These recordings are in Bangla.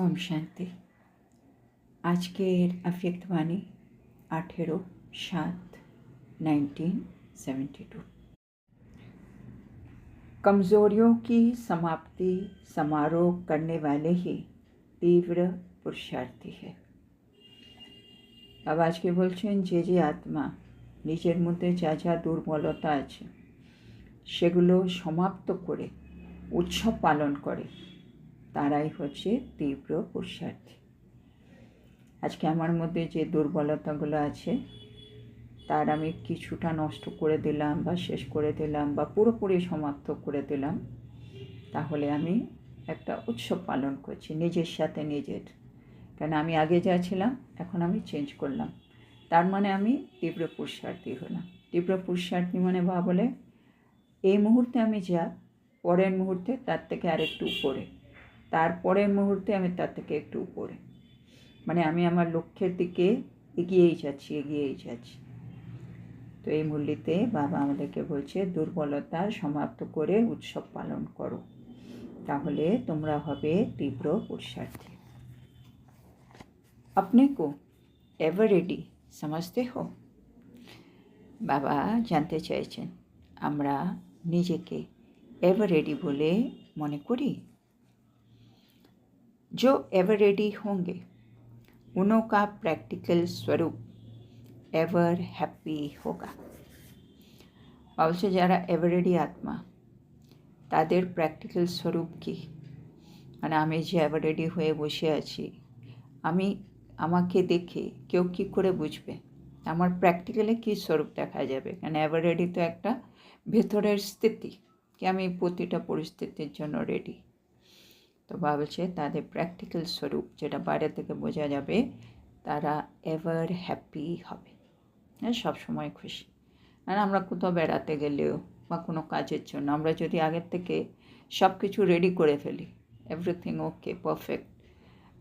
ओम शांति। আজকের अव्यक्तवाणी 18/7/1972। कमज़ोरियों की समाप्ति समारोह करने वाले ही तीव्र पुरुषार्थी है। अब আজকে বলছেন যে আত্মা নিজের মধ্যে যা যা দুর্বলতা আছে সেগুলো সমাপ্ত করে উৎসব পালন করে তারাই হচ্ছে তীব্র পুরুষার্থী। আজকে আমার মধ্যে যে দুর্বলতাগুলো আছে তার আমি কিছুটা নষ্ট করে দিলাম বা শেষ করে দিলাম বা পুরোপুরি সমাপ্ত করে দিলাম, তাহলে আমি একটা উৎসব পালন করছি নিজের সাথে নিজের। কারণ আমি আগে যা ছিলাম এখন আমি চেঞ্জ করলাম, তার মানে আমি তীব্র পুরুষার্থী হলাম। তীব্র পুরুষার্থী মানে বা বলে এই মুহূর্তে আমি যা, পরের মুহূর্তে তার থেকে আরেকটু উপরে, তার পরের মুহূর্তে আমি তার থেকে একটু উপরে, মানে আমি আমার লক্ষ্যের দিকে এগিয়েই যাচ্ছি। তো এই মূল্যতে বাবা আমাদেরকে বলছে দুর্বলতা সমাপ্ত করে উৎসব পালন করো, তাহলে তোমরা হবে তীব্র পুরুষার্থী। अपने को एवर रेडी समझते हो? বাবা জানতে চাইছেন আমরা নিজেকে এভার रेडी বলে মনে করি। जो एवर रेडी होंगे उनों का प्रैक्टिकल स्वरूप एवर हैप्पी होगा। বলছে যারা এভার রেডি আত্মা তাদের প্র্যাকটিক্যাল স্বরূপ কী, মানে আমি যে এভার রেডি হয়ে বসে আছি, আমাকে দেখে কেউ কী করে বুঝবে আমার প্র্যাকটিক্যালে কী স্বরূপ দেখা যাবে? কারণ এভার রেডি তো একটা ভেতরের স্থিতি কি আমি প্রতিটা পরিস্থিতির জন্য রেডি। তো ভাবছে তাদের প্র্যাকটিক্যাল স্বরূপ যেটা বাইরে থেকে বোঝা যাবে, তারা এভার হ্যাপি হবে, হ্যাঁ, সবসময় খুশি। আর আমরা কোথাও বেড়াতে গেলেও বা কোনো কাজের জন্য আমরা যদি আগের থেকে সব কিছু রেডি করে ফেলি, এভরিথিং ওকে পারফেক্ট,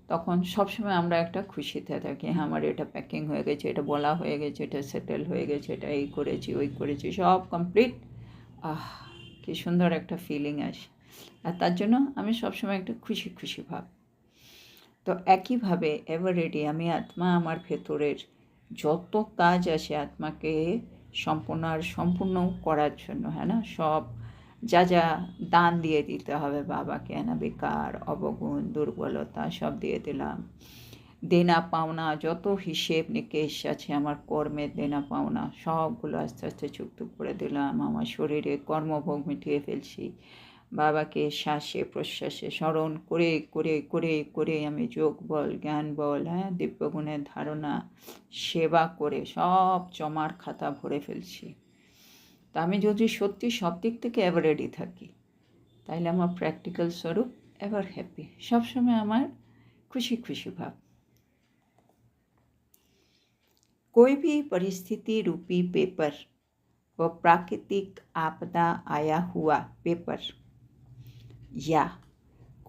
তখন সবসময় আমরা একটা খুশিতে থাকি, হ্যাঁ আমার এটা প্যাকিং হয়ে গেছে, এটা বলা হয়ে গেছে, এটা সেটেল হয়ে গেছে, এটা এই করেছি ওই করেছি, সব কমপ্লিট। কী সুন্দর একটা ফিলিং আসে, আর তার জন্য আমি সবসময় একটা খুশি ভাব। তো একইভাবে এভার রেডি আমি আত্মা আমার ভেতরের যত কাজ আছে আত্মাকে সম্পূর্ণ করার জন্য, হ্যাঁ না, সব যা দান দিয়ে দিতে হবে বাবাকে, না বেকার অবগুণ দুর্বলতা সব দিয়ে দিলাম। দেনা পাওনা যত হিসেব নিকেশ আছে আমার কর্মের দেনা পাওনা সবগুলো আস্তে আস্তে চুক্ত করে দিলাম। আমার শরীরে কর্মভোগ মিটিয়ে ফেলছি, বাবাকে শ্বাসে প্রশ্বাসে স্মরণ করে করে করে করে আমি যোগ বল জ্ঞান বল, হ্যাঁ, দিব্যগুণের ধারণা সেবা করে সব জমার খাতা ভরে ফেলছি। তা আমি যদি সত্যি সব দিক থেকে এভার রেডি থাকি, তাহলে আমার প্র্যাকটিক্যাল স্বরূপ এভার হ্যাপি, সবসময় আমার খুশি ভাব। कोई भी परिस्थिति रूपी पेपर व प्राकृतिक आपदा आया हुआ पेपर या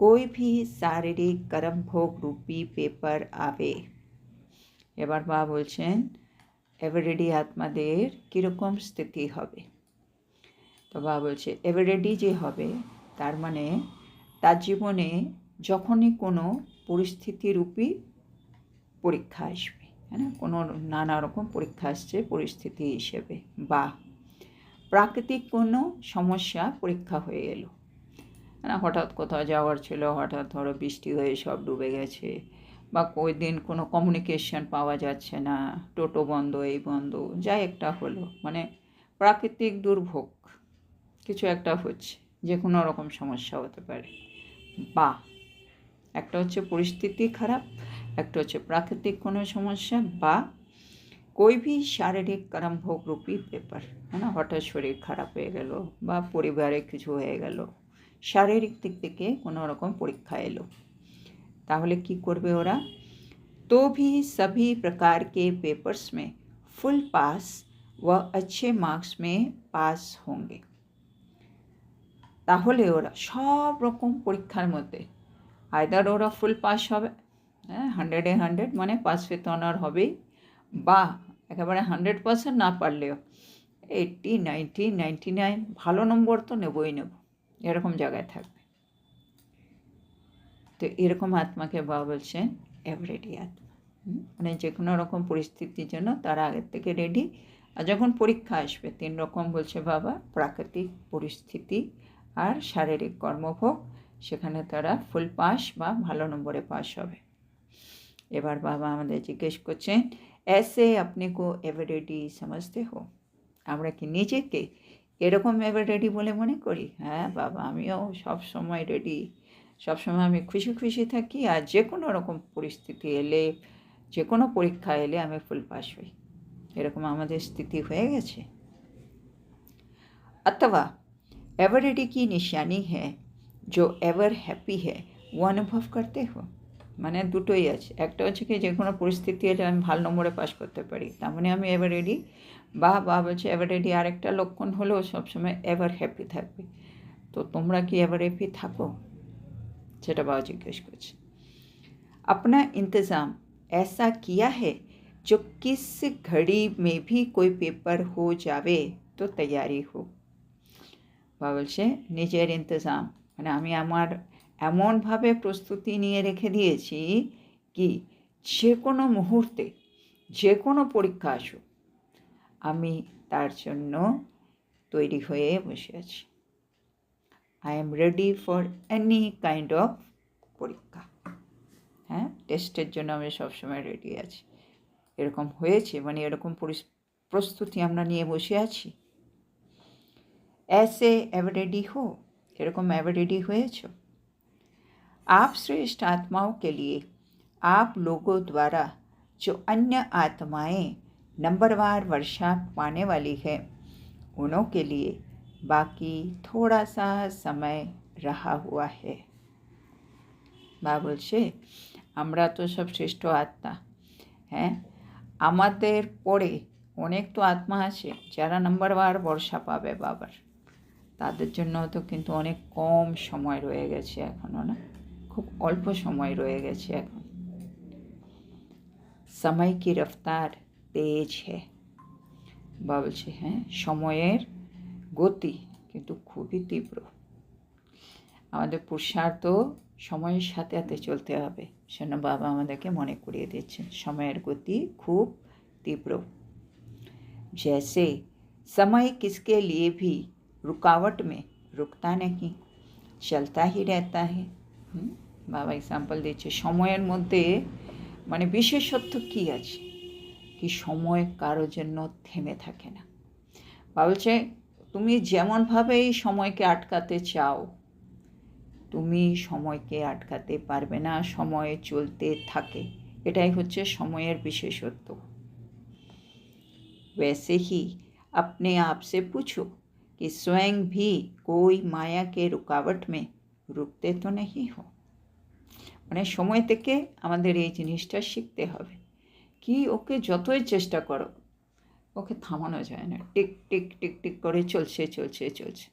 कोई भी शारीरिक कर्म भोग रूपी पेपर आवे। এবার বাবা বলছেন এভার রেডি আত্মাদের কীরকম স্থিতি হবে। তো বাবা বলছে এভার রেডি যে হবে তার মানে তার জীবনে যখনই কোনো পরিস্থিতিরূপী পরীক্ষা আসবে, হ্যাঁ না, কোনো নানা রকম পরীক্ষা আসছে পরিস্থিতি হিসেবে, বা প্রাকৃতিক কোনো সমস্যা পরীক্ষা হয়ে এলো, না, হঠাৎ কোথাও যাওয়ার ছিল, হঠাৎ ধরো বৃষ্টি হয়ে সব ডুবে গেছে, বা ওই দিন কোনো কমিউনিকেশন পাওয়া যাচ্ছে না, টোটো বন্ধ, এই বন্ধ, যাই একটা হলো, মানে প্রাকৃতিক দুর্ভোগ কিছু একটা হচ্ছে, যে কোনো রকম সমস্যা হতে পারে। বা একটা হচ্ছে পরিস্থিতি খারাপ, একটা হচ্ছে প্রাকৃতিক কোনো সমস্যা, বা कोई भी শারীরিক कर्म भोग रूपी পেপার, হ্যাঁ না, হঠাৎ শরীর খারাপ হয়ে গেল বা পরিবারে কিছু হয়ে গেল, শারীরিক দিক থেকে কোনো রকম পরীক্ষা এলো, তাহলে কি করবে ওরা? तो भी सभी प्रकार के पेपर्स में फुल पास व अच्छे मार्क्स में पास होंगे। তাহলে ওরা সব রকম পরীক্ষার মধ্যে আইদার ওরা ফুল পাস হবে, হ্যাঁ, 100-এ 100 মানে পাস উইথ অনার হবেই, বা একেবারে 100% না পারলেও 80, 90, 99 ভালো নম্বর তো নেবই, এরকম জায়গায় থাকবে। তো এরকম আত্মাকে বাবা বলছেন এভাররেডি আত্মা। মানে যে কোনো রকম পরিস্থিতির জন্য তারা আগের থেকে রেডি। আর যখন পরীক্ষা আসবে 3 রকম বলছে বাবা, প্রাকৃতিক পরিস্থিতি আর শারীরিক কর্মভোগ, সেখানে তারা ফুল পাস বা ভালো নম্বরে পাস হবে। এবার বাবা আমাদের জিজ্ঞেস করছেন, এসে আপনি কো এভার রেডি সমঝতে হো? আমরা কি নিজেকে এরকম এভার রেডি বলে মনে করি? হ্যাঁ বাবা, আমিও সব সময় রেডি, সবসময় আমি খুশি খুশি থাকি, আর যে কোনো রকম পরিস্থিতি এলে, যে কোনো পরীক্ষা এলে আমি ফুল পাস হই। এরকম আমাদের স্থিতি হয়ে গেছে। अथवा एवर रेडी की निशानी है जो एवर हैप्पी है वो अनुभव करते हो। মানে দুটোই আছে, একটা হচ্ছে কি যে কোনো পরিস্থিতি এলে আমি ভালো নম্বরে পাস করতে পারি, তার মানে আমি এভার রেডি। বা বলছে এভার রেডি আরেকটা লক্ষণ হলেও সবসময় এভার হ্যাপি থাকবে। তো তোমরা কি এভার হ্যাপি থাকো? সেটা বাবা জিজ্ঞেস করছে। अपना इंतज़ाम ऐसा किया है जो किस घड़ी में भी कोई पेपर हो जावे तो तैयारी हो। বা বলছে নিজের ইন্তজাম, মানে আমি আমার এমনভাবে প্রস্তুতি নিয়ে রেখে দিয়েছি কি যে কোনো মুহূর্তে যে কোনো পরীক্ষা আসুক আমি তার জন্য তৈরি হয়ে বসে আছি। I am ready for any kind of পরীক্ষা। হ্যাঁ, টেস্টের জন্য আমি সবসময় রেডি আছি। এরকম হয়েছে, মানে এরকম প্রস্তুতি আমরা নিয়ে বসে আছি। ऐसे एवर रेडी हो, এরকম एवर रेडी হয়েছ? आप श्रेष्ठ आत्माओं के लिए आप लोगों द्वारा जो अन्य आत्माएं नंबरवार वर्षा पाने वाली है उनों के लिए बाकी थोड़ा सा समय रहा हुआ है। বা বলছে আমরা তো সব শ্রেষ্ঠ আত্মা, হ্যাঁ, আমাদের পরে অনেক তো আত্মা আছে যারা নাম্বারবার বর্ষা পাবে বাবার, তাদের জন্য তো কিন্তু অনেক কম সময় রয়ে গেছে এখনও, না, খুব অল্প সময় রয়ে গেছে এখন। সময় কি রফতার তেজ হ্যাঁ, বা বলছে হ্যাঁ, সময়ের গতি কিন্তু খুবই তীব্র। আমাদের পুরুষার্থ সময়ের সাথে সাথে চলতে হবে, সেজন্য বাবা আমাদেরকে মনে করিয়ে দিচ্ছেন সময়ের গতি খুব তীব্র। जैसे समय किसके लिए भी रुकावट में रुकता नहीं, चलता ही रहता है। বাবা এক্সাম্পল দিচ্ছে সময়ের মধ্যে, মানে বিশেষত্ব কী আছে কি সময় কারোর জন্য থেমে থাকে না। বা বলছে তুমি যেমনভাবে এই সময়কে আটকাতে চাও তুমি সময়কে আটকাতে পারবে না, সময় চলতে থাকে, এটাই হচ্ছে সময়ের বিশেষত্ব। वैसे ही अपने आप से पूछो कि स्वयं भी कोई माया के रुकावट में रुकते तो नहीं हो। মানে সময় থেকে আমাদের এই জিনিসটা শিখতে হবে কি ওকে যতই চেষ্টা করো ওকে থামানো যায় না, টিক টিক টিক টিক করে চলছে চলছে চলছে।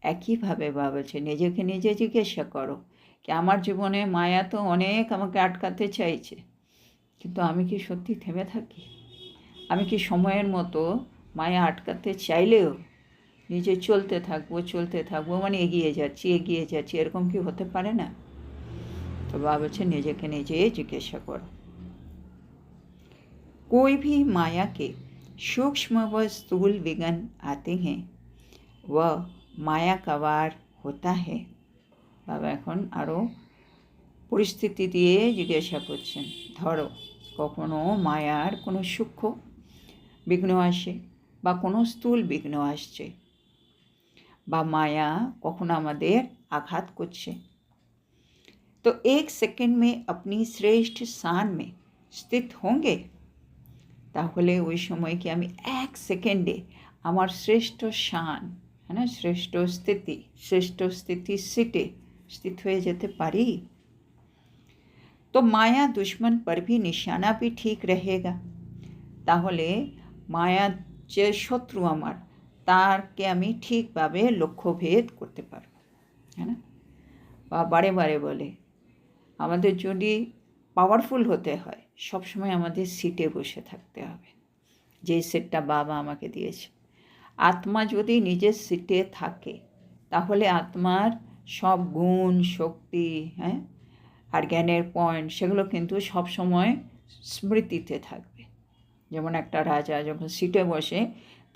একইভাবে বাবা বলছে নিজেকে নিজে জিজ্ঞাসা করো কি আমার জীবনে মায়া তো অনেক আমাকে আটকাতে চাইছে, কিন্তু আমি কি সত্যি থেমে থাকি? আমি কি সময়ের মতো মায়া আটকাতে চাইলেও নিজে চলতে থাকবো, মানে এগিয়ে যাচ্ছি, এরকম কি হতে পারে না? তো বাবা বলছে নিজেকে নিজে জিজ্ঞাসা করো। कोई भी माया के सूक्ष्म व स्थूल विघ्न आते हैं वह माया का वार होता है। বাবা এখন আরও পরিস্থিতি দিয়ে জিজ্ঞাসা করছেন, ধরো কখনো মায়ার কোনো সূক্ষ্ম বিঘ্ন আসে বা কোনো স্থূল বিঘ্ন আসছে, বা মায়া কখনো আমাদের আঘাত করছে, तो एक सेकंड में अपनी श्रेष्ठ शान में स्थित होंगे। তাহলে ওই সময় কি আমি এক সেকেন্ডে আমার শ্রেষ্ঠ শান, হ্যাঁ না, শ্রেষ্ঠ স্থিতি সিটে স্থিত হয়ে যেতে পারি? তো মায়া দুশ্মন पर भी निशाना भी ठीक रहेगा। তাহলে মায়া যে শত্রু আমার তারকে আমি ঠিকভাবে লক্ষ্যভেদ করতে পারব, হ্যাঁ না। বা বারে বারে বলে আমাদের যদি পাওয়ারফুল হতে হয় সবসময় আমাদের সিটে বসে থাকতে হবে, যে সিটটা বাবা আমাকে দিয়েছে। আত্মা যদি নিজের সিটে থাকে তাহলে আত্মার সব গুণ শক্তি, হ্যাঁ, আর জ্ঞানের পয়েন্ট সেগুলো কিন্তু সবসময় স্মৃতিতে থাকবে। যেমন একটা রাজা যখন সিটে বসে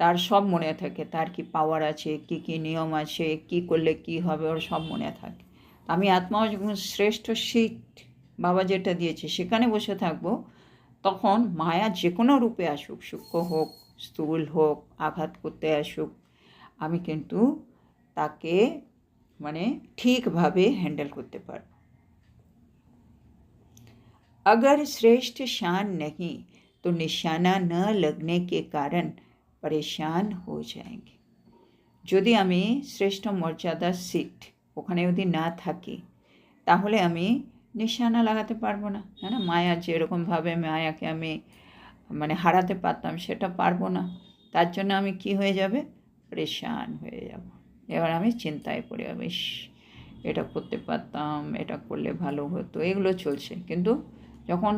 তার সব মনে থাকে, তার কি পাওয়ার আছে, কি কি নিয়ম আছে, কি করলে কি হবে, ওর সব মনে থাকে। আমি আত্মাও যখন শ্রেষ্ঠ সিট বাবা যেটা দিয়েছে সেখানে বসে থাকবো, তখন মায়া যে কোনো রূপে আসুক, সূক্ষ্ম হোক, স্থূল হোক, আঘাত করতে আসুক, আমি কিন্তু তাকে মানে ঠিকভাবে হ্যান্ডেল করতে পারব। अगर श्रेष्ठ शान नहीं तो निशाना न लगने के कारण परेशान हो जाएंगे। যদি আমি শ্রেষ্ঠ মর্যাদার সিট ওখানে যদি না থাকি তাহলে আমি নিশানা লাগাতে পারবো না, হ্যাঁ না? মায়া যেরকমভাবে মায়াকে আমি মানে হারাতে পারতাম সেটা পারবো না, তার জন্য আমি কি হয়ে যাবে, পরেশান হয়ে যাব। এবার আমি চিন্তায় পড়ে যাবো, এটা করতে পারতাম, এটা করলে ভালো হতো, এগুলো চলছে। কিন্তু যখন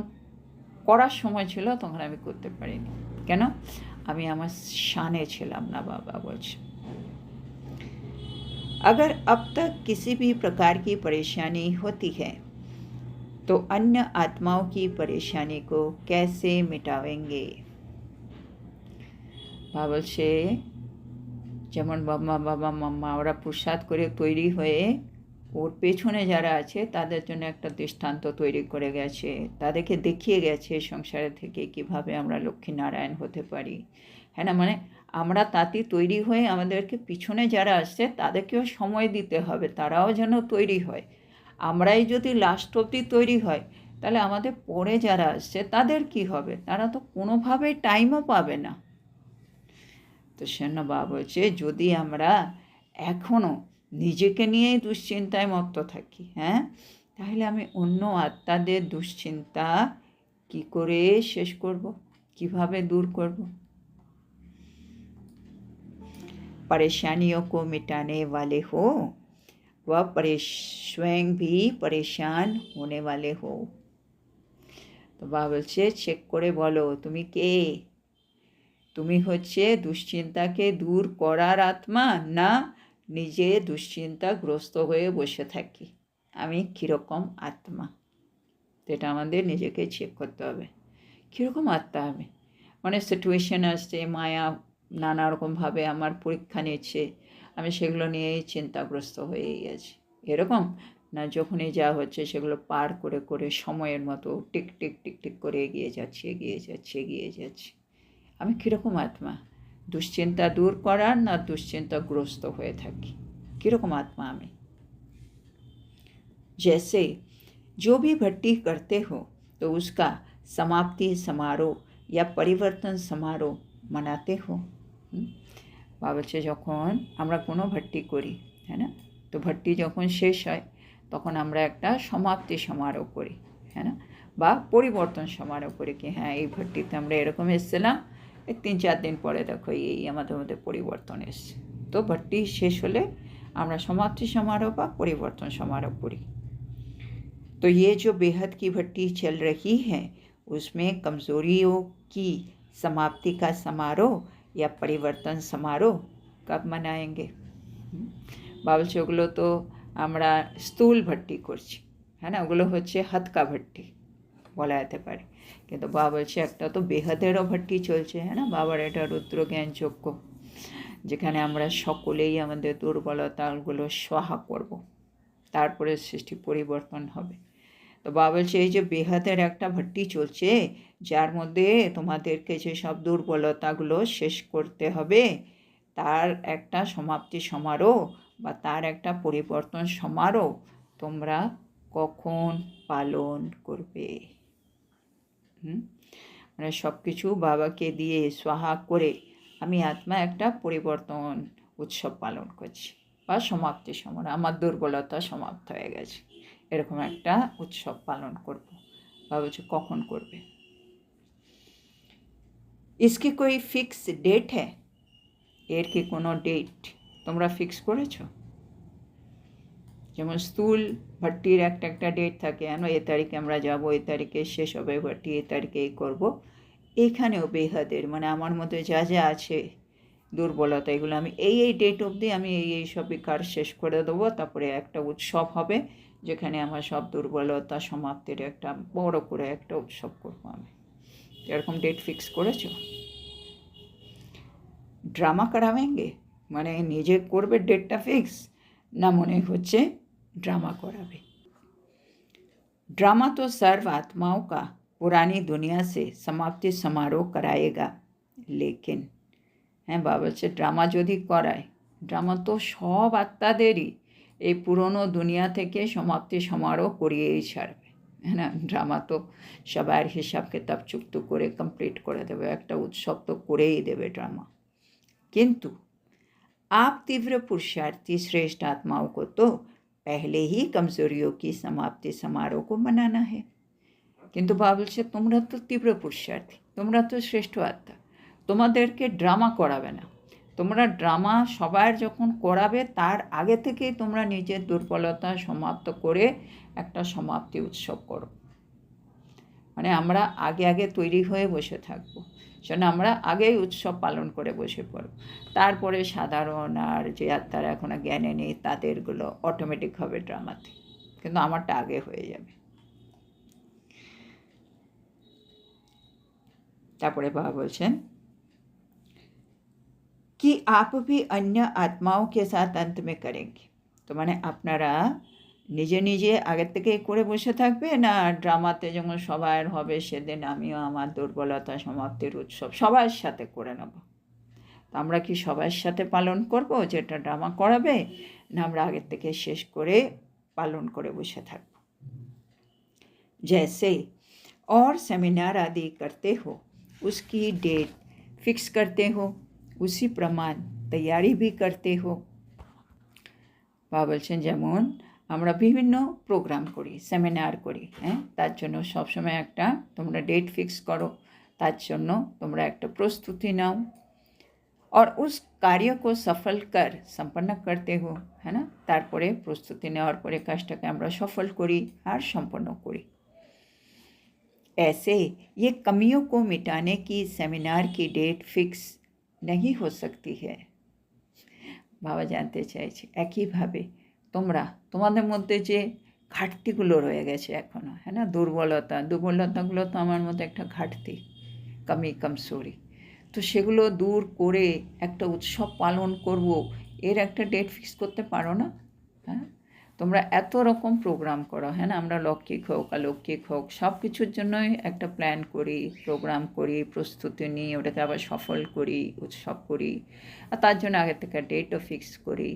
করার সময় ছিল তখন আমি করতে পারিনি, কেন? আমি আমার শানে ছিলাম না, বাবা বলছে। अगर अब तक किसी भी प्रकार की परेशानी होती है तो अन्य आत्माओं की परेशानी को कैसे मिटावेंगे। বাবা বলছে যেমন বাবা বাবা মাম্মা ওরা প্রসাদ করে তৈরি হয়ে ওর পেছনে যারা আছে তাদের জন্য একটা দৃষ্টান্ত তৈরি করে গেছে, তাদেরকে দেখিয়ে গেছে সংসারে থেকে কিভাবে আমরা লক্ষ্মীনারায়ণ হতে পারি, হ্যাঁ না? মানে আমরা তাতে তৈরি হয়ে আমাদেরকে পিছনে যারা আসছে তাদেরকেও সময় দিতে হবে, তারাও যেন তৈরি হয়। আমরাই যদি লাস্ট অবধি তৈরি হয় তাহলে আমাদের পরে যারা আসছে তাদের কি হবে? তারা তো কোনোভাবেই টাইমও পাবে না। তো সেজন্য বাবা বলছে যদি আমরা এখনও নিজেকে নিয়েই দুশ্চিন্তায় মত্ত থাকি, হ্যাঁ, তাহলে আমি অন্য আত্মাদের দুশ্চিন্তা কি করে শেষ করব, কিভাবে दूर করব। परेशानियों को मिटाने वाले हो वह स्वयं भी परेशान होने वाले हो। তো বাবা বলছে চেক করে বলো তুমি কে, তুমি হচ্ছে দুশ্চিন্তাকে দূর করার আত্মা না নিজে দুশ্চিন্তাগ্রস্ত হয়ে বসে থাকি, আমি কীরকম আত্মা, এটা আমাদের নিজেকে চেক করতে হবে। কীরকম আত্মা আমি, মানে সিচুয়েশান আসছে, মায়া নানা রকমভাবে আমার পরীক্ষা নিচ্ছে, আমি সেগুলো নিয়েই চিন্তাগ্রস্ত হয়েই আছি, এরকম না যখনই যা হচ্ছে সেগুলো পার করে করে সময়ের মতো টিক টিক টিক টিক করে এগিয়ে যাচ্ছি এগিয়ে যাচ্ছি এগিয়ে যাচ্ছি। আমি কীরকম আত্মা, দুশ্চিন্তা দূর করার না দুশ্চিন্তাগ্রস্ত হয়ে থাকি, কীরকম আত্মা আমি। जैसे जो भी भट्टी करते हो तो उसका समाप्ति समारोह या परिवर्तन समारोह मनाते हो। বাবা বলছে যখন আমরা কোনো ভট্টি করি, হ্যাঁ না, তো ভট্টি যখন শেষ হয় তখন আমরা একটা সমাপ্তি সমারোহ করি, হ্যাঁ না, বা পরিবর্তন সমারোহ করি, কি হ্যাঁ এই ভট্টিতে আমরা এরকম এসেছিলাম, এই 3-4 দিন পরে দেখো এই আমাদের মধ্যে পরিবর্তন এসছে। তো ভট্টি শেষ হলে আমরা সমাপ্তি সমারোহ বা পরিবর্তন সমারোহ করি। तो ये जो बेहद की भट्टी चल रही है उसमें कमज़ोरियों की समाप्ति का समारोह या परिवर्तन समारोह कब मनाएंगे। বাবলছে ওগুলো তো আমরা স্থূল ভট্টি করছি, হ্যাঁ না, ওগুলো হচ্ছে হাতকা ভট্টি বলা যেতে পারে। কিন্তু বাবা বলছে একটা তো বেহাদেরও ভট্টি চলছে, হ্যাঁ না, বাবার এটা রুদ্র জ্ঞান যজ্ঞ, যেখানে আমরা সকলেই আমাদের দুর্বলতাগুলো সহা করব, তারপরে সৃষ্টি পরিবর্তন হবে। তো বাবা বলছে এই যে বেহাদের একটা ভট্টি চলছে যার মধ্যে তোমাদেরকে যে সব দুর্বলতাগুলো শেষ করতে হবে তার একটা সমাপ্তি সমারোহ বা তার একটা পরিবর্তন সমারোহ তোমরা কখন পালন করবে। মানে সব কিছু বাবাকে দিয়ে স্বাহা করে আমি আত্মা একটা পরিবর্তন উৎসব পালন করছি বা সমাপ্তি সমারোহ, আমার দুর্বলতা সমাপ্ত হয়ে গেছে, এরকম একটা উৎসব পালন করব। বাবা বলছে কখন করবে। इसकी कोई फिक्स डेट है, এর কি কোনো ডেট তোমরা ফিক্স করেছো? যেমন স্থূল ভট্টির একটা একটা ডেট থাকে, এ তারিখে আমরা যাব, এ তারিখে শেষ হবে ভট্টি, এ তারিখে এই করবো। এইখানেও বেহাদের মানে আমার মধ্যে যা যা আছে দুর্বলতা, এগুলো আমি এই ডেট অবধি আমি এই সব কাজ শেষ করে দেবো, তারপরে একটা উৎসব হবে যেখানে আমার সব দুর্বলতা সমাপ্তির একটা বড় করে একটা উৎসব করবো আমি। এরকম ডেট ফিক্স করেছো? ড্রামা করাবেঙ্গে মানে নিজে করবে ডেটটা ফিক্স, না মনে হচ্ছে ड्रामा करावे? ड्रामा तो सर्व आत्माओं का पुरानी दुनिया से समाप्ति समारोह कराएगा, लेकिन হ্যাঁ বাবা বলছে ড্রামা যদি করায়, ড্রামা তো সব আত্মাদেরই এই পুরনো দুনিয়া থেকে সমাপ্তি সমারোহ করিয়েই ছাড়বে, হ্যাঁ না? ড্রামা তো সবার হিসাব কিতাব চুক্ত করে কমপ্লিট করে দেবে, একটা উৎসব তো করেই দেবে ড্রামা। किंतु आप तीव्र पुरुषार्थी श्रेष्ठ आत्माओं को तो पहले ही कमजोरियों की समाप्ति समारोह को मनाना है। কিন্তু বাবা বলছে তোমরা তো তীব্র পুরুষার্থী, তোমরা তো শ্রেষ্ঠ আত্মা, তোমাদেরকে ড্রামা করাবে না। তোমরা ড্রামা সবার যখন করাবে তার আগে থেকেই তোমরা নিজের দুর্বলতা সমাপ্ত করে একটা সমাপ্তি উৎসব করো। মানে আমরা আগে আগে তৈরি হয়ে বসে থাকবো, সেটা আমরা আগেই উৎসব পালন করে বসে পড়ব। তারপরে সাধারণ আর যে আত্মারা এখনো জ্ঞানে নেই তাদেরগুলো অটোমেটিক হবে ড্রামাতে, কিন্তু আমারটা আগে হয়ে যাবে। তারপরে বাবা বলছেন कि आप भी अन्य आत्माओं के साथ अंत में करेंगे। তো মানে আপনারা নিজে নিজে আগের থেকে করে বসে থাকবে, না ড্রামাতে যখন সবার হবে সেদিন আমিও আমার দুর্বলতা সমাপ্তির উৎসব সবার সাথে করে নেব? তো আমরা কি সবার সাথে পালন করব যেটা ড্রামা করাবে, না আমরা আগের থেকে শেষ করে পালন করে বসে থাকব? जैसे और सेमिनार आदि करते हो उसकी डेट फिक्स करते हो, उसी प्रमाण तैयारी भी करते हो। বাবা বলছেন যেমন আমরা বিভিন্ন প্রোগ্রাম করি, সেমিনার করি, হ্যাঁ, তার জন্য সবসময় একটা তোমরা ডেট ফিক্স করো, তার জন্য তোমরা একটা প্রস্তুতি নাও, और उस कार्य को सफल कर संपन्न करते हो, है ना? তারপরে প্রস্তুতি নেওয়ার পরে কাজটাকে আমরা সফল করি আর সম্পন্ন করি। ऐसे ये कमियों को मिटाने की सेमिनार की डेट फिक्स नहीं हो सकती है। বাবা জানতে চাইছে একইভাবে তোমরা তোমাদের মধ্যে যে ঘাটতিগুলো রয়ে গেছে এখনও, হ্যাঁ না, দুর্বলতাগুলো তো আমার মধ্যে একটা ঘাটতি, কমসোরি, তো সেগুলো দূর করে একটা উৎসব পালন করব, এর একটা ডেট ফিক্স করতে পারো না? হ্যাঁ, তোমরা এত রকম প্রোগ্রাম করো, হ্যাঁ না, আমরা লৌকিক হোক অলৌকিক হোক সব কিছুর জন্যই একটা প্ল্যান করি, প্রোগ্রাম করি, প্রস্তুতি নিই, ওটাকে আবার সফল করি, উৎসব করি, আর তার জন্য আগে থেকে ডেটও ফিক্স করি।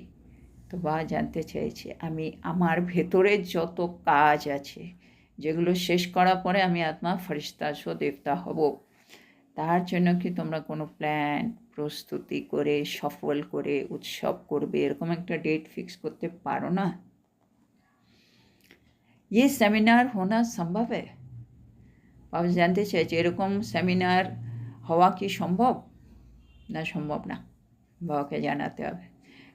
তো বা জানতে চাইছি আমি আমার ভেতরের যত কাজ আছে যেগুলো শেষ করার পরে আমি আত্মা ফরিস্তা সো দেবতা হব, তার জন্য কি তোমরা কোনো প্ল্যান প্রস্তুতি করে সফল করে উৎসব করবে এরকম একটা ডেট ফিক্স করতে পারো না? ये সেমিনার হোনা সম্ভব है? বাবা জানতে চাইছে এরকম সেমিনার হওয়া কি সম্ভব, না সম্ভব না? বাবাকে জানাতে হবে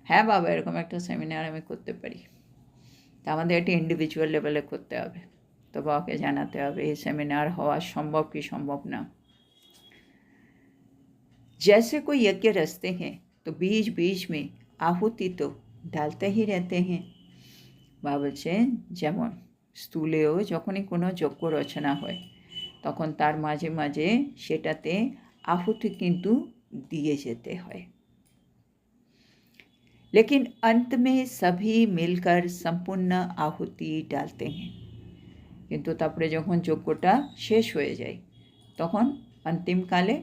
হ্যাঁ বাবা এরকম একটা সেমিনার আমি করতে পারি, তা আমাদের একটা ইন্ডিভিজুয়াল লেভেলে করতে হবে। তো বাবাকে জানাতে হবে এই সেমিনার হওয়া সম্ভব কি সম্ভব না। जैसे कोई यज्ञ रचते हैं तो बीच बीच में आहुति तो डालते ही रहते हैं। বাবা বলছেন যেমন স্থূলেও যখনই কোনো যজ্ঞ রচনা হয় তখন তার মাঝে মাঝে সেটাতে আহুতি কিন্তু দিয়ে যেতে হয়, लेकिन अंत में सभी मिलकर संपूर्ण आहुति डालते हैं। কিন্তু তারপরে যখন যজ্ঞটা শেষ হয়ে যায় তখন অন্তিমকালে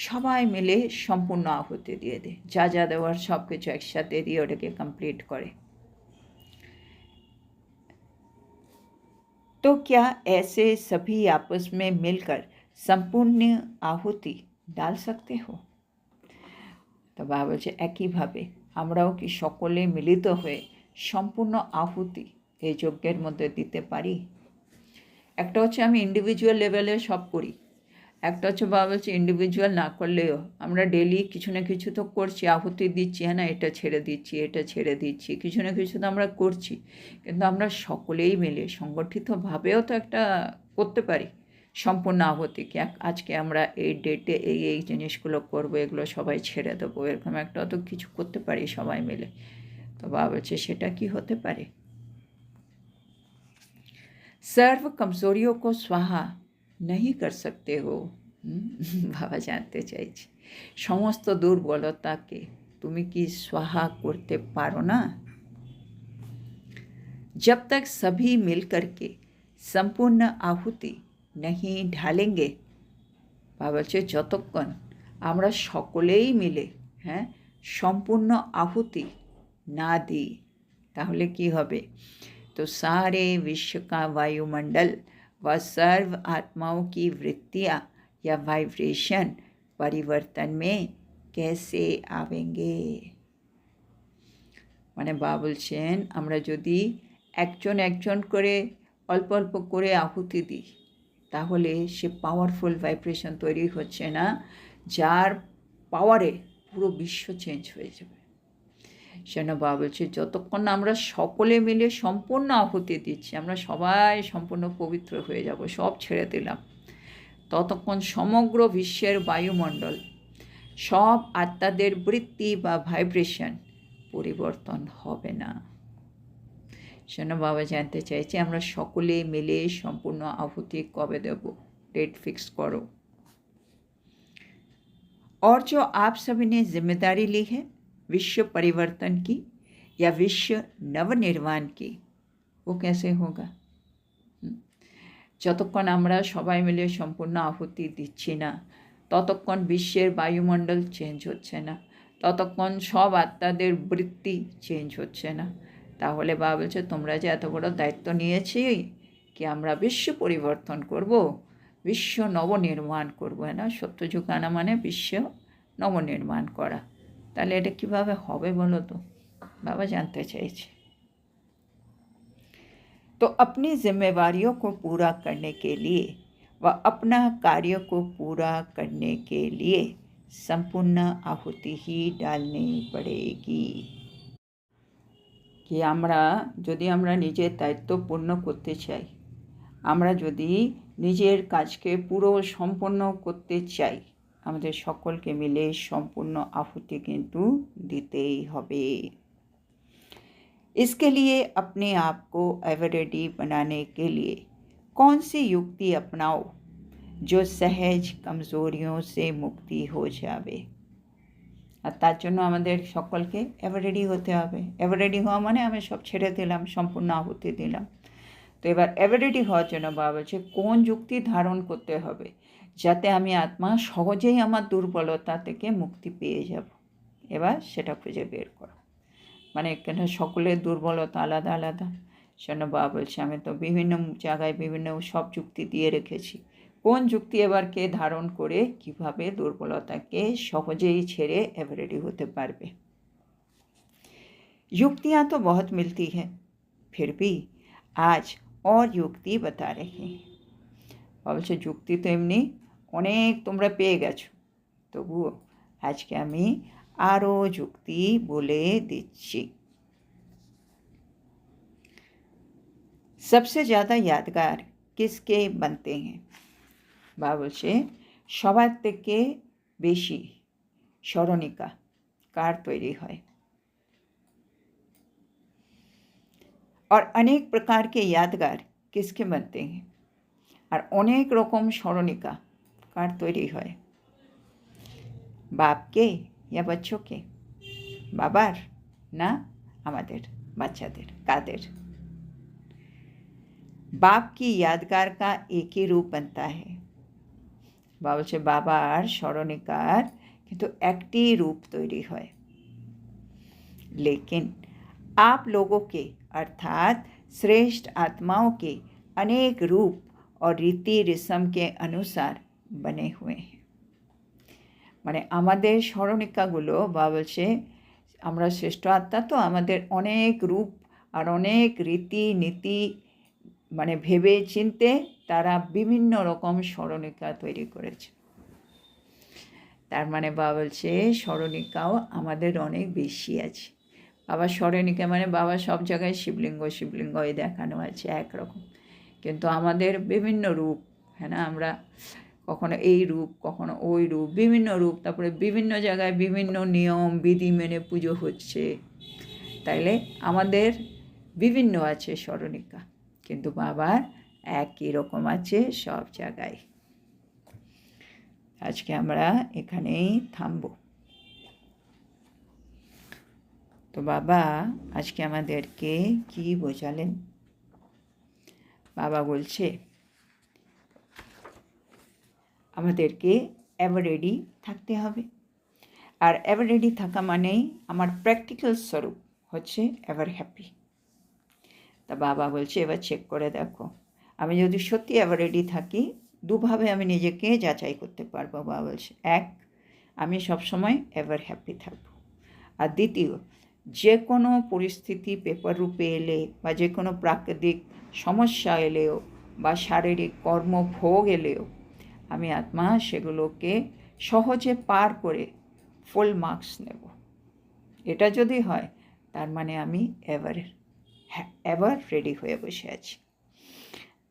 সবাই মিলে সম্পূর্ণ আহুতি দিয়ে দেয়, যা যা দেওয়ার সব কিছু একসাথে দিয়ে ওটাকে কমপ্লিট করে। तो क्या ऐसे सभी आपस में मिलकर संपूर्ण आहुति डाल सकते हो? তো বাবা বলছে একইভাবে আমরাও কি সকলে মিলিত হয়ে সম্পূর্ণ আহুতি এই যজ্ঞের মধ্যে দিতে পারি? একটা হচ্ছে আমি ইন্ডিভিজুয়াল লেভেলে সব করি, একটা হচ্ছে বাবা বলছে ইন্ডিভিজুয়াল না করলেও আমরা ডেলি কিছু না কিছু তো করছি, আহুতি দিচ্ছি, হ্যাঁ না, এটা ছেড়ে দিচ্ছি এটা ছেড়ে দিচ্ছি, কিছু না কিছু তো আমরা করছি, কিন্তু আমরা সকলেই মিলে সংগঠিতভাবেও তো একটা করতে পারি সম্পূর্ণ আহুতিকে। আজকে আমরা এই ডেটে এই এই জিনিসগুলো করবো, এগুলো সবাই ছেড়ে দেবো, এরকম একটা তো কিছু করতে পারি সবাই মিলে। তো বাবা বলছে সেটা কি হতে পারে? सर्व कमजोरियों को स्वाहा नहीं कर सकते हो। বাবা জানতে চাইছে সমস্ত দুর্বলতাকে তুমি কি स्वाहा করতে পারো না? जब तक सभी मिलकर के संपूर्ण आहुति नहीं ढालेंगे, বাবা বলছে যতক্ষণ আমরা সকলেই মিলে সম্পূর্ণ আহুতি না দিই তাহলে কি হবে? तो सारे विश्व का वायुमंडल व सर्व आत्माओं की वृत्तियाँ या वाइब्रेशन परिवर्तन में कैसे आवेंगे। মানে বাবা বলছেন আমরা যদি একজন একজন করে অল্প অল্প করে আহুতি দিই তাহলে সে পাওয়ারফুল ভাইব্রেশন তৈরি হচ্ছে না, যার পাওয়ারে পুরো বিশ্ব চেঞ্জ হয়ে যাবে। সেন বাবা বলছে যতক্ষণ আমরা সকলে মিলে সম্পূর্ণ আহুতি দিচ্ছি, আমরা সবাই সম্পূর্ণ পবিত্র হয়ে যাব, সব ছেড়ে দিলাম, ততক্ষণ সমগ্র বিশ্বের বায়ুমণ্ডল সব আত্মাদের বৃত্তি বা ভাইব্রেশন পরিবর্তন হবে না। সেন বাবা জানতে চাইছে আমরা সকলে মিলে সম্পূর্ণ আহুতি কবে দেব, डेट फिक्स करो। और जो आप सभी ने जिम्मेदारी ली है विश्व परिवर्तन की या विश्व नवनिर्माण की, वो कैसे होगा? যতক্ষণ আমরা সবাই মিলে সম্পূর্ণ আহুতি দিচ্ছি না ততক্ষণ বিশ্বের বায়ুমণ্ডল চেঞ্জ হচ্ছে না, ততক্ষণ সব আত্মাদের বৃত্তি চেঞ্জ হচ্ছে না। তাহলে বাবা বলছে তোমরা যে এত বড় দায়িত্ব নিয়েছি কি আমরা বিশ্ব পরিবর্তন করব, বিশ্ব নবনির্মাণ করবো, না সত্যযুগ আনা মানে বিশ্ব নবনির্মাণ করা, তাহলে এটা কীভাবে হবে বলো তো? বাবা জানতে চাইছে। तो अपनी जिम्मेवारियों को पूरा करने के लिए व अपना कार्य को पूरा करने के लिए संपूर्ण आहुति ही डालनी पड़ेगी। कि আমরা যদি আমরা নিজের দায়িত্ব পূর্ণ করতে চাই, আমরা যদি নিজের কাজকে পুরো সম্পন্ন করতে চাই, আমাদের সকলকে মিলে সম্পূর্ণ আহুতি কিন্তু দিতেই হবে। इसके लिए अपने आप को एवर रेडी बनाने के लिए कौन सी युक्ति अपनाओ जो सहज कमज़ोरियों से मुक्ति हो जावे। আর তার জন্য আমাদের সকলকে এভার রেডি হতে হবে। এভার রেডি হওয়া মানে আমি সব ছেড়ে দিলাম, সম্পূর্ণ আহুতি দিলাম। তো এবার এভার রেডি হওয়ার জন্য বাবা বলছে কোন যুক্তি ধারণ করতে হবে যাতে আমি আত্মা সহজেই আমার দুর্বলতা থেকে মুক্তি পেয়ে যাব। এবার সেটা খুঁজে বের করো। মানে এখানে সকলের দুর্বলতা আলাদা আলাদা। সেজন্য বাবা বলছে আমি তো বিভিন্ন জায়গায় বিভিন্ন সব যুক্তি দিয়ে রেখেছি, কোন যুক্তি এবার কে ধারণ করে কিভাবে দুর্বলতাকে সহজেই ছেড়ে এভার রেডি হতে পারবে। युक्तियाँ तो बहुत मिलती हैं, फिर भी आज और युक्ति बता रहे हैं। বলছে যুক্তি তো এমনি অনেক তোমরা পেয়ে গেছো, তবুও আজকে আমি আরও যুক্তি বলে দিচ্ছি। सबसे ज़्यादा यादगार किसके बनते हैं। বাবা বলছে সবার থেকে বেশি স্মরণিকা কার তৈরি হয়। और अनेक प्रकार के यादगार किसके बनते हैं। আর অনেক রকম স্মরণিকা কার তৈরি হয়। বাপকে या बच्चों के, বাবার না আমাদের বাচ্চাদের, কাদের। बाप की यादगार का एक ही रूप बनता है। বাবা বলছে বাবার স্মরণিকার কিন্তু একটি রূপ তৈরি হয়। लेकिन आप लोगों के अर्थात श्रेष्ठ आत्माओं के अनेक रूप और रीति रस्म के अनुसार बने हुए हैं। মানে আমাদের স্মরণিকাগুলো বাবা বলছে আমরা শ্রেষ্ঠ আত্মা তো আমাদের অনেক রূপ আর অনেক রীতি নীতি মানে ভেবে চিনতে তারা বিভিন্ন রকম স্মরণিকা তৈরি করেছে। তার মানে বাবা বলছে স্মরণিকাও আমাদের অনেক বেশি আছে। বাবার স্মরণিকা মানে বাবা সব জায়গায় শিবলিঙ্গ শিবলিঙ্গ দেখানো আছে একরকম, কিন্তু আমাদের বিভিন্ন রূপ, হ্যাঁ না, আমরা কখনো এই রূপ কখনো ওই রূপ, বিভিন্ন রূপ, তারপরে বিভিন্ন জায়গায় বিভিন্ন নিয়ম বিধি মেনে পুজো হচ্ছে, তাইলে আমাদের বিভিন্ন আছে স্মরণিকা, কিন্তু বাবার একই রকম আছে সব জায়গায়। আজকে আমরা এখানেই থামব। তো বাবা আজকে আমাদেরকে কি বোঝালেন? বাবা বলছে আমাদেরকে এভার রেডি থাকতে হবে। আর এভার রেডি থাকা মানেই আমার প্র্যাকটিক্যাল স্বরূপ হচ্ছে এভার হ্যাপি। তা বাবা বলছে এবার চেক করে দেখো, আমি যদি সত্যি এভার রেডি থাকি, দুভাবে আমি নিজেকে যাচাই করতে পারবো। বাবা বলছে, এক, আমি সবসময় এভার হ্যাপি থাকবো। আর দ্বিতীয়, যে কোনো পরিস্থিতি পেপার রূপে এলে বা যে কোনো প্রাকৃতিক সমস্যা এলেও বা শারীরিক কর্মভোগ এলেও আমি আত্মা সেগুলোকে সহজে পার করে ফুল মার্কস নেব। এটা যদি হয় তার মানে আমি এভার রেডি হয়ে বসে আছি।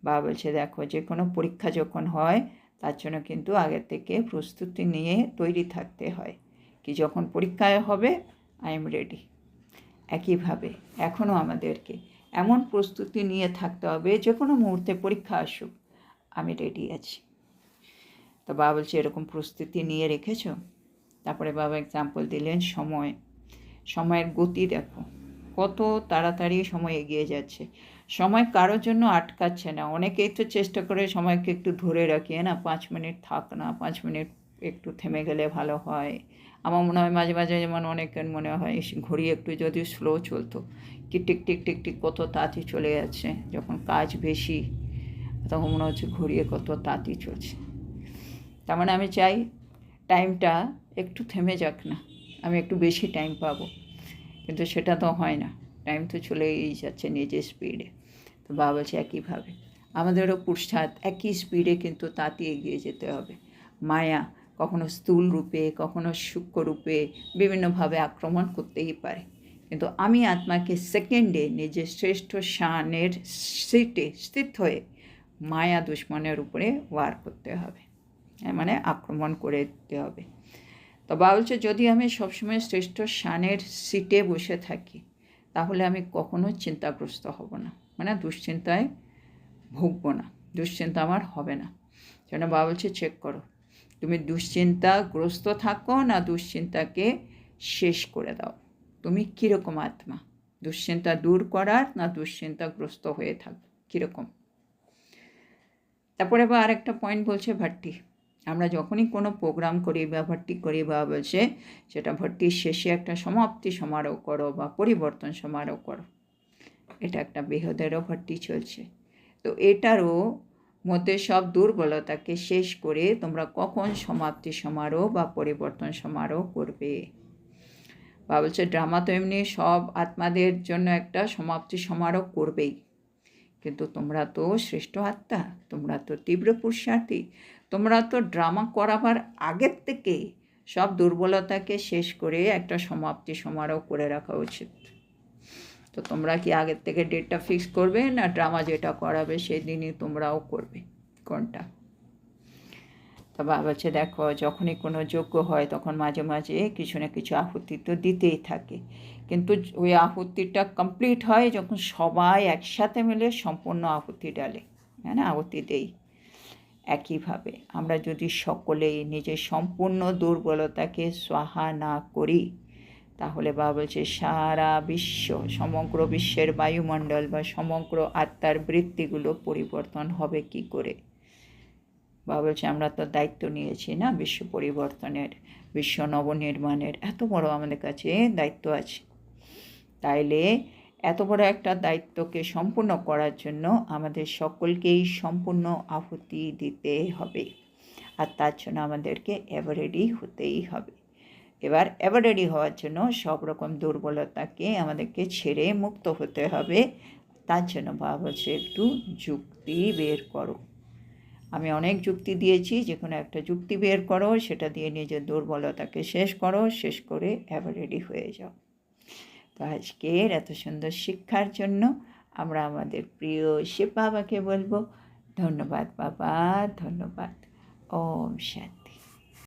বাবা বলছে দেখো, যে কোনো পরীক্ষা যখন হয় তার জন্য কিন্তু আগের থেকে প্রস্তুতি নিয়ে তৈরি থাকতে হয়, কি যখন পরীক্ষায় হবে আই এম রেডি। একইভাবে এখনও আমাদেরকে এমন প্রস্তুতি নিয়ে থাকতে হবে যে কোনো মুহূর্তে পরীক্ষা আসুক আমি রেডি আছি। তো বাবা বলছে এরকম প্রস্তুতি নিয়ে রেখেছ? তারপরে বাবা এক্সাম্পল দিলেন সময়ের গতি দেখো, কত তাড়াতাড়ি সময় এগিয়ে যাচ্ছে। সময় কারোর জন্য আটকাচ্ছে না। অনেকেই তো চেষ্টা করে সময়কে একটু ধরে রাখি, না 5 মিনিট থাক না, 5 মিনিট একটু থেমে গেলে ভালো হয়। আমার মনে হয় মাঝে মাঝে যেমন অনেকের মনে হয় ঘড়ি একটু যদি স্লো চলতো, কি টিক টিক টিক টিক কত তাড়াতাড়ি চলে যাচ্ছে। যখন কাজ বেশি তখন মনে হচ্ছে ঘড়িয়ে কত তাড়াতাড়ি চলছে। তার মানে আমি চাই টাইমটা একটু থেমে যাক না, আমি একটু বেশি টাইম পাবো, কিন্তু সেটা তো হয় না। টাইম তো চলেই যাচ্ছে নিজের স্পিডে। তো বাবা বলছে একইভাবে আমাদেরও পুরুষার্থ একই স্পিডে কিন্তু তাতে এগিয়ে যেতে হবে। মায়া কখনো স্থূল রূপে, কখনো সূক্ষ্ম রূপে বিভিন্নভাবে আক্রমণ করতেই পারে, কিন্তু আমি আত্মাকে সেকেন্ডে নিজের শ্রেষ্ঠ শানের সিটে স্থিত হয়ে মায়া দুশ্মনের উপরে ওয়ার করতে হবে, মানে আক্রমণ করে দিতে হবে। তো বাবা বলছে যদি আমি সবসময় শ্রেষ্ঠ শানের সিটে বসে থাকি তাহলে আমি কখনো চিন্তাগ্রস্ত হব না, মানে দুশ্চিন্তায় ভুগবো না, দুশ্চিন্তা আমার হবে না। কেন বাবা বলছে চেক করো, তুমি দুশ্চিন্তাগ্রস্ত থাকো না দুশ্চিন্তাকে শেষ করে দাও। তুমি কীরকম আত্মা, দুশ্চিন্তা দূর করার না দুশ্চিন্তাগ্রস্ত হয়ে থাকো কীরকম? তারপরে বা আরেকটা পয়েন্ট বলছে ভর্তি। আমরা যখনই কোনো প্রোগ্রাম করি বা ভর্তি করি, বা বলছে সেটা ভর্তির শেষে একটা সমাপ্তি সমারোহ করো বা পরিবর্তন সমারোহ করো। এটা একটা বৃহদেরও ভর্তি চলছে। তো এটারও মধ্যে সব দুর্বলতাকে শেষ করে তোমরা কখন সমাপ্তি সমারোহ বা পরিবর্তন সমারোহ করবে? বা বলছে ড্রামা তো এমনি সব আত্মাদের জন্য একটা সমাপ্তি সমারোহ করবেই, কিন্তু তোমরা তো শ্রেষ্ঠ আত্মা, তোমরা তো তীব্র পুরুষার্থী, তোমরা তো ড্রামা করাবার আগের থেকে সব দুর্বলতাকে শেষ করে একটা সমাপ্তি সমারোহ করে রাখা উচিত। তো তোমরা কি আগের থেকে ডেটটা ফিক্স করবে, না ড্রামা যেটা করাবে সেই দিনই তোমরাও করবে? কোনটা? তো বাবা বলছে দেখো, যখনই কোনো যজ্ঞ হয় তখন মাঝে মাঝে কিছু না কিছু আহুতি তো দিতেই থাকে, কিন্তু ওই আহুতিটা কমপ্লিট হয় যখন সবাই একসাথে মিলে সম্পূর্ণ আহুতি ডালে, হ্যাঁ, আহুতি দেই। একইভাবে আমরা যদি সকলেই নিজের সম্পূর্ণ দুর্বলতাকে স্বাহা না করি তাহলে বাবা বলছে সারা বিশ্ব, সমগ্র বিশ্বের বায়ুমণ্ডল বা সমগ্র আত্মার বৃত্তিগুলো পরিবর্তন হবে কি করে? বাবা বলছে আমরা তো দায়িত্ব নিয়েছি না বিশ্ব পরিবর্তনের, বিশ্ব নবনির্মাণের, এত বড় আমাদের কাছে দায়িত্ব আছে। তাইলে এত বড় একটা দায়িত্বকে সম্পূর্ণ করার জন্য আমাদের সকলকেই সম্পূর্ণ আহুতি দিতে হবে, আর তার জন্য আমাদেরকে এভার রেডি হতেই হবে। এবার এভার রেডি হওয়ার জন্য সব রকম দুর্বলতাকে আমাদেরকে ছেড়ে মুক্ত হতে হবে। তার জন্য বাবা বলছে একটু যুক্তি বের করো। আমি অনেক যুক্তি দিয়েছি, যে কোনো একটা যুক্তি বের করো, সেটা দিয়ে নিজের দুর্বলতাকে শেষ করো, শেষ করে এভার রেডি হয়ে যাও। তো আজকের এত সুন্দর শিক্ষার জন্য আমরা আমাদের প্রিয় শিব বাবাকে বলবো ধন্যবাদ বাবা, ধন্যবাদ। ওম শান্তি।